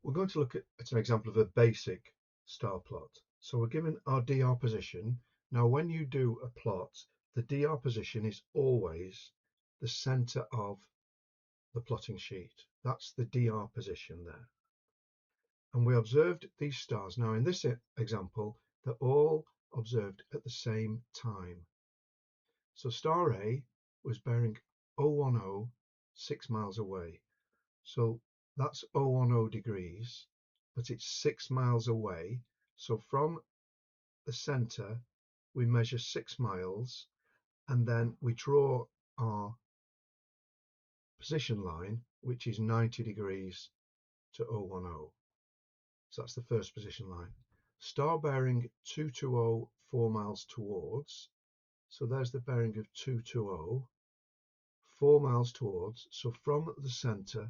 We're going to look at an example of a basic star plot. So we're given our DR position. Now when you do a plot, the DR position is always the center of the plotting sheet. That's the DR position there. And we observed these stars. Now in this example, they're all observed at the same time. So star A was bearing 010 6 miles away. So that's 010 degrees, but it's 6 miles away. So from the center, we measure 6 miles, and then we draw our position line, which is 90 degrees to 010. So that's the first position line. Star bearing 220 4 miles towards. So there's the bearing of 220, 4 miles towards. So from the center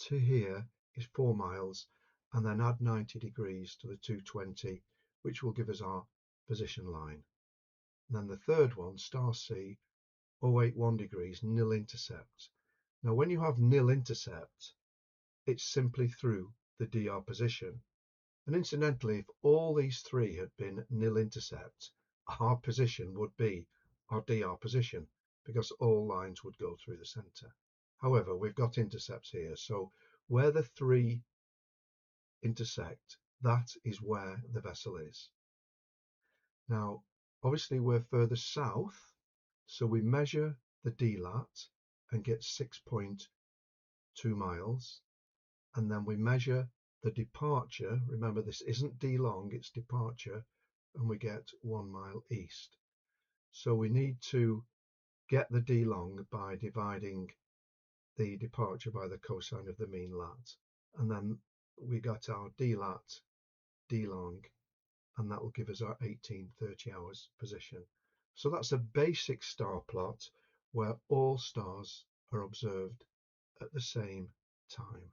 to here is 4 miles, and then add 90 degrees to the 220, which will give us our position line. And then the third one, star C, 081 degrees, nil intercept. Now when you have nil intercept, it's simply through the DR position. And incidentally, if all these three had been nil intercept, our position would be our DR position, because all lines would go through the center. However, we've got intercepts here, so where the three intersect, that is where the vessel is. Now, obviously we're further south, so we measure the DLAT and get 6.2 miles, and then we measure the departure. Remember, this isn't D long, it's departure, and we get 1 mile east. So we need to get the D long by dividing the departure by the cosine of the mean lat, and then we got our DLAT, D long, and that will give us our 1830 hours position. So that's a basic star plot where all stars are observed at the same time.